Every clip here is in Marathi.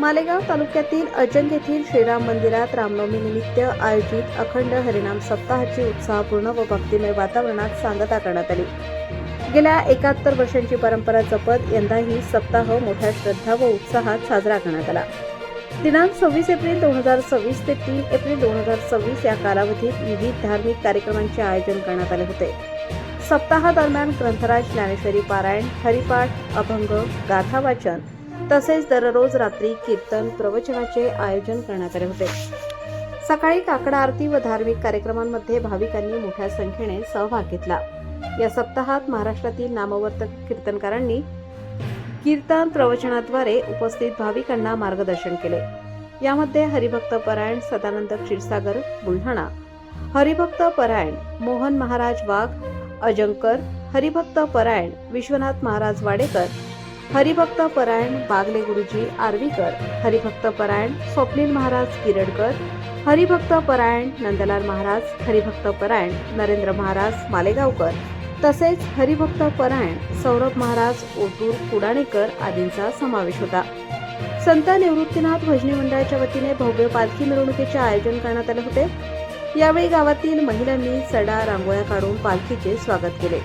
मालेगाव तालुक्यातील अजंग येथील श्रीराम मंदिरात रामनवमीनिमित्त आयोजित अखंड हरिनाम सप्ताहाची उत्साहपूर्ण व भक्तिमय वातावरणात सांगता करण्यात आली। गेल्या 71 वर्षांची परंपरा जपत यंदाही सप्ताह मोठ्या श्रद्धा व उत्साहात साजरा करण्यात आला। दिनांक 26 एप्रिल 2026 ते 3 एप्रिल 2026 या कालावधीत विविध धार्मिक कार्यक्रमांचे आयोजन करण्यात आले होते। सप्ताहादरम्यान ग्रंथराज ज्ञानेश्वरी पारायण, हरिपाठ, अभंग, गाथा वाचन तसेच दररोज रात्री कीर्तन प्रवचनाचे आयोजन करण्यात आले होते। सकाळी काकडा आरती व धार्मिक कार्यक्रमांमध्ये भाविकांनी मोठ्या संख्येने सहभाग घेतला। या सप्ताहात महाराष्ट्रातील नामवंत कीर्तनकारांनी कीर्तन प्रवचनाद्वारे उपस्थित भाविकांना मार्गदर्शन केले। यामध्ये हरिभक्त परायण सदानंद क्षीरसागर बुलढाणा, हरिभक्त परायण मोहन महाराज वाघ अजंकर, हरिभक्त परायण विश्वनाथ महाराज वाडेकर, हरिभक्त परायण बागले गुरुजी आर्वीकर, हरिभक्त परायण स्वप्नील महाराज गिरडकर, हरिभक्त परायण नंदलाल महाराज, हरिभक्त परायण नरेंद्र महाराज मालेगावकर तसेच हरिभक्त परायण सौरभ महाराज ओतूर कुडाणेकर आदींचा समावेश होता। संत निवृत्तीनाथ भजनी मंडळाच्या वतीने भव्य पालखी मिरवणुकीचे आयोजन करण्यात आले होते। यावेळी गावातील महिलांनी सडा रांगोळ्या काढून पालखीचे स्वागत केले।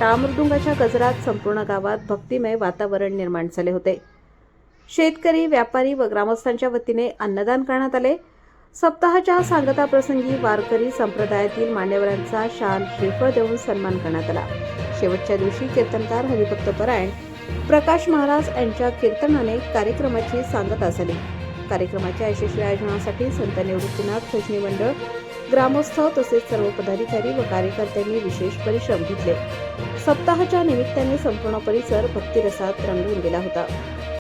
टाळ मृदुंगाच्या गजरात संपूर्ण गावात भक्तिमय वातावरण निर्माण झाले होते। शेतकरी, व्यापारी व ग्रामस्थांच्या वतीने अन्नदान करण्यात आले। सप्ताहाच्या सांगता प्रसंगी वारकरी संप्रदायातील मान्यवरांचा शाल श्रीफळ देऊन सन्मान करण्यात आला। शेवटच्या दिवशी कीर्तनकार हरिभक्त परायण प्रकाश महाराज यांच्या कीर्तनाने कार्यक्रमाची सांगता झाली। कार्यक्रमाच्या यशस्वी आयोजनासाठी संत निवृत्तीनाथ भजनी मंडळ, ग्रामस्थ तसेच सर्व पदाधिकारी व कार्यकर्त्यांनी विशेष परिश्रम घेतले। सप्ताहाच्या निमित्ताने संपूर्ण परिसर भक्तिरसात रंगून गेला होता।